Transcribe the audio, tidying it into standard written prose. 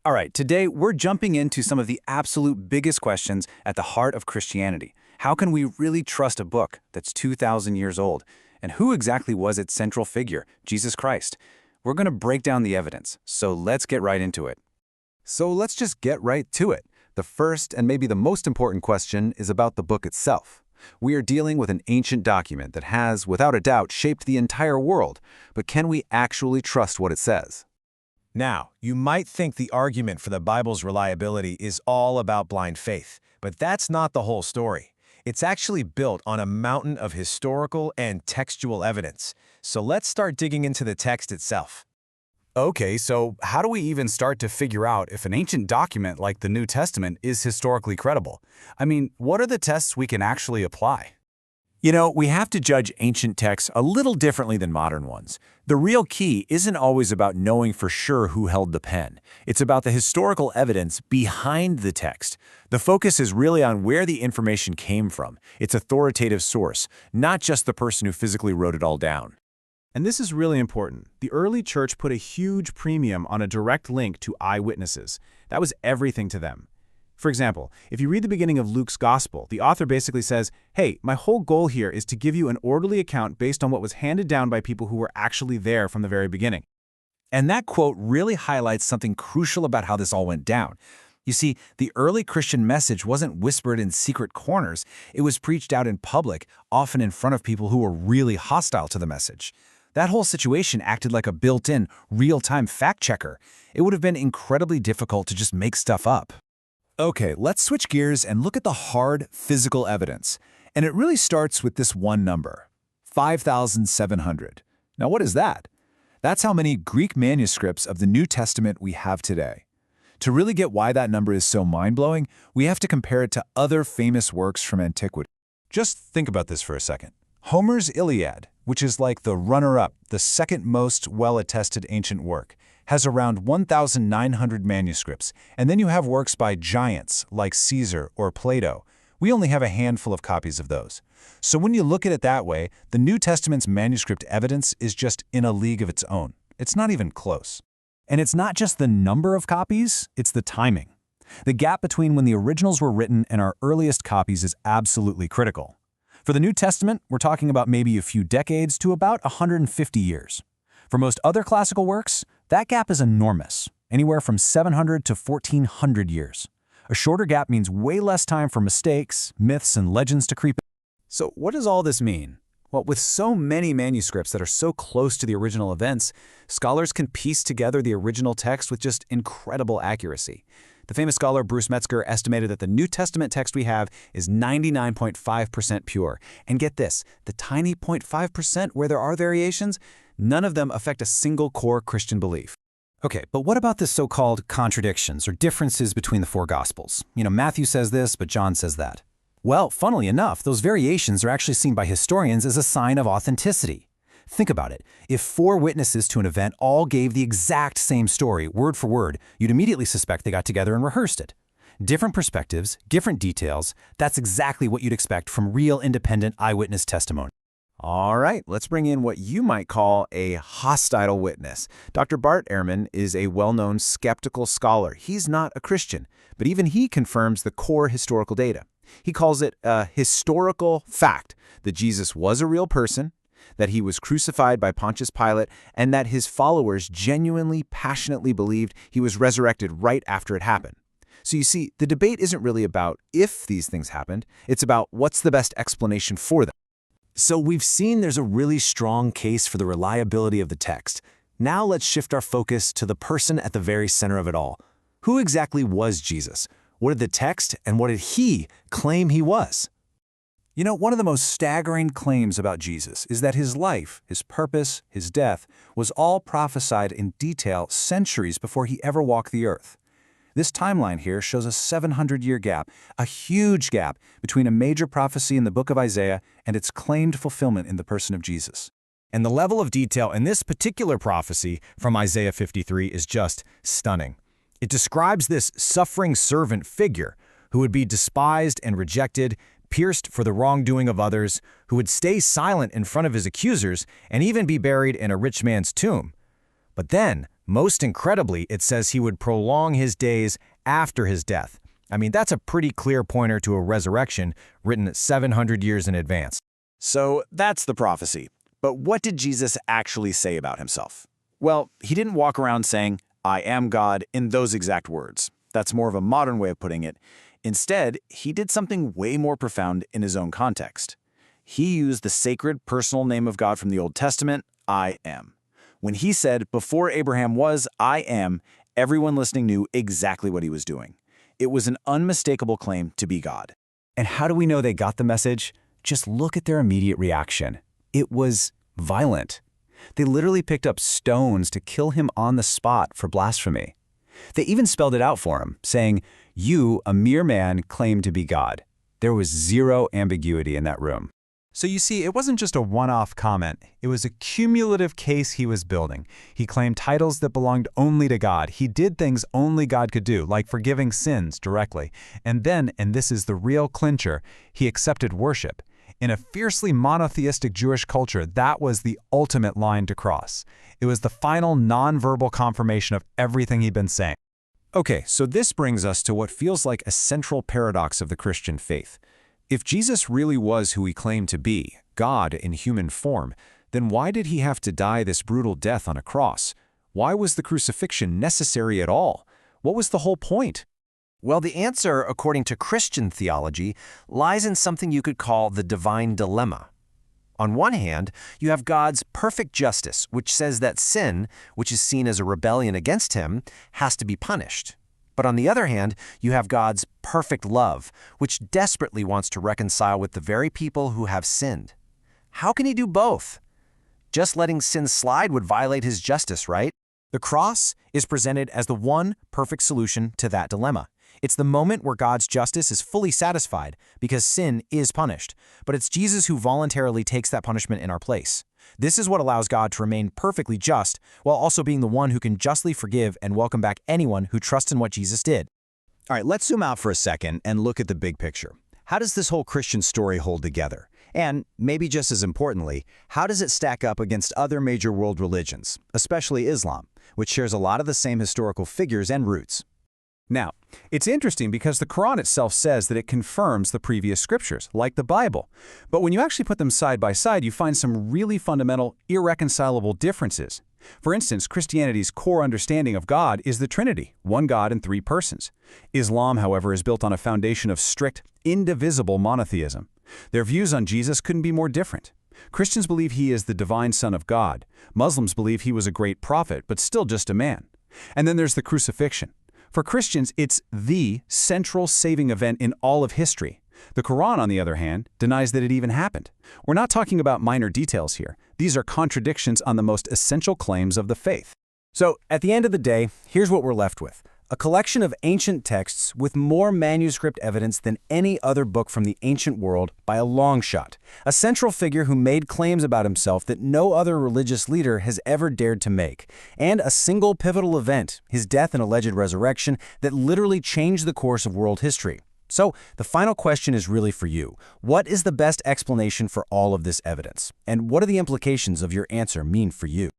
All right, today we're jumping into some of the absolute biggest questions at the heart of Christianity. How can we really trust a book that's 2,000 years old? And who exactly was its central figure, Jesus Christ? We're going to break down the evidence, so let's get right into it. So let's just get right to it. The first and maybe the most important question is about the book itself. We are dealing with an ancient document that has, without a doubt, shaped the entire world, but can we actually trust what it says? Now, you might think the argument for the Bible's reliability is all about blind faith, but that's not the whole story. It's actually built on a mountain of historical and textual evidence. So let's start digging into the text itself. Okay, so how do we even start to figure out if an ancient document like the New Testament is historically credible? I mean, what are the tests we can actually apply? You know, we have to judge ancient texts a little differently than modern ones. The real key isn't always about knowing for sure who held the pen. It's about the historical evidence behind the text. The focus is really on where the information came from, its authoritative source, not just the person who physically wrote it all down. And this is really important. The early church put a huge premium on a direct link to eyewitnesses. That was everything to them. For example, if you read the beginning of Luke's Gospel, the author basically says, hey, my whole goal here is to give you an orderly account based on what was handed down by people who were actually there from the very beginning. And that quote really highlights something crucial about how this all went down. You see, the early Christian message wasn't whispered in secret corners. It was preached out in public, often in front of people who were really hostile to the message. That whole situation acted like a built-in, real-time fact-checker. It would have been incredibly difficult to just make stuff up. Okay, let's switch gears and look at the hard, physical evidence. And it really starts with this one number, 5,700. Now what is that? That's how many Greek manuscripts of the New Testament we have today. To really get why that number is so mind-blowing, we have to compare it to other famous works from antiquity. Just think about this for a second. Homer's Iliad, which is like the runner-up, the second most well-attested ancient work, has around 1,900 manuscripts, and then you have works by giants like Caesar or Plato. We only have a handful of copies of those. So when you look at it that way, the New Testament's manuscript evidence is just in a league of its own. It's not even close. And it's not just the number of copies, it's the timing. The gap between when the originals were written and our earliest copies is absolutely critical. For the New Testament, we're talking about maybe a few decades to about 150 years. For most other classical works, that gap is enormous, anywhere from 700 to 1,400 years. A shorter gap means way less time for mistakes, myths, and legends to creep in. So what does all this mean? Well, with so many manuscripts that are so close to the original events, scholars can piece together the original text with just incredible accuracy. The famous scholar Bruce Metzger estimated that the New Testament text we have is 99.5% pure. And get this, the tiny 0.5% where there are variations, none of them affect a single core Christian belief. Okay, but what about the so-called contradictions or differences between the four Gospels? You know, Matthew says this, but John says that. Well, funnily enough, those variations are actually seen by historians as a sign of authenticity. Think about it. If four witnesses to an event all gave the exact same story, word for word, you'd immediately suspect they got together and rehearsed it. Different perspectives, different details, that's exactly what you'd expect from real independent eyewitness testimony. All right, let's bring in what you might call a hostile witness. Dr. Bart Ehrman is a well-known skeptical scholar. He's not a Christian, but even he confirms the core historical data. He calls it a historical fact that Jesus was a real person, that he was crucified by Pontius Pilate, and that his followers genuinely, passionately believed he was resurrected right after it happened. So you see, the debate isn't really about if these things happened, it's about what's the best explanation for them. So we've seen there's a really strong case for the reliability of the text. Now let's shift our focus to the person at the very center of it all. Who exactly was Jesus? What did the text and what did he claim he was? You know, one of the most staggering claims about Jesus is that his life, his purpose, his death was all prophesied in detail centuries before he ever walked the earth. This timeline here shows a 700-year gap, a huge gap between a major prophecy in the book of Isaiah and its claimed fulfillment in the person of Jesus. And the level of detail in this particular prophecy from Isaiah 53 is just stunning. It describes this suffering servant figure who would be despised and rejected, pierced for the wrongdoing of others, who would stay silent in front of his accusers and even be buried in a rich man's tomb. But then, Most incredibly, it says he would prolong his days after his death. I mean, that's a pretty clear pointer to a resurrection written 700 years in advance. So that's the prophecy. But what did Jesus actually say about himself? Well, he didn't walk around saying, "I am God," in those exact words. That's more of a modern way of putting it. Instead, he did something way more profound in his own context. He used the sacred personal name of God from the Old Testament, I am. When he said, "Before Abraham was, I am," everyone listening knew exactly what he was doing. It was an unmistakable claim to be God. And how do we know they got the message? Just look at their immediate reaction. It was violent. They literally picked up stones to kill him on the spot for blasphemy. They even spelled it out for him, saying, "You, a mere man, claim to be God." There was zero ambiguity in that room. So you see, it wasn't just a one-off comment. It was a cumulative case he was building. He claimed titles that belonged only to God. He did things only God could do, like forgiving sins directly. And then, and this is the real clincher, he accepted worship. In a fiercely monotheistic Jewish culture, that was the ultimate line to cross. It was the final non-verbal confirmation of everything he'd been saying. Okay, so this brings us to what feels like a central paradox of the Christian faith. If Jesus really was who he claimed to be, God in human form, then why did he have to die this brutal death on a cross? Why was the crucifixion necessary at all? What was the whole point? Well, the answer, according to Christian theology, lies in something you could call the divine dilemma. On one hand, you have God's perfect justice, which says that sin, which is seen as a rebellion against him, has to be punished. But on the other hand, you have God's perfect love, which desperately wants to reconcile with the very people who have sinned. How can he do both? Just letting sin slide would violate his justice, right? The cross is presented as the one perfect solution to that dilemma. It's the moment where God's justice is fully satisfied because sin is punished, but it's Jesus who voluntarily takes that punishment in our place. This is what allows God to remain perfectly just while also being the one who can justly forgive and welcome back anyone who trusts in what Jesus did. All right, let's zoom out for a second and look at the big picture. How does this whole Christian story hold together? And, maybe just as importantly, how does it stack up against other major world religions, especially Islam, which shares a lot of the same historical figures and roots? Now, it's interesting because the Quran itself says that it confirms the previous scriptures, like the Bible. But when you actually put them side by side, you find some really fundamental, irreconcilable differences. For instance, Christianity's core understanding of God is the Trinity, one God in three persons. Islam, however, is built on a foundation of strict, indivisible monotheism. Their views on Jesus couldn't be more different. Christians believe he is the divine Son of God. Muslims believe he was a great prophet, but still just a man. And then there's the crucifixion. For Christians, it's the central saving event in all of history. The Quran, on the other hand, denies that it even happened. We're not talking about minor details here. These are contradictions on the most essential claims of the faith. So, at the end of the day, here's what we're left with. A collection of ancient texts with more manuscript evidence than any other book from the ancient world by a long shot. A central figure who made claims about himself that no other religious leader has ever dared to make. And a single pivotal event, his death and alleged resurrection, that literally changed the course of world history. So, the final question is really for you. What is the best explanation for all of this evidence? And what do the implications of your answer mean for you?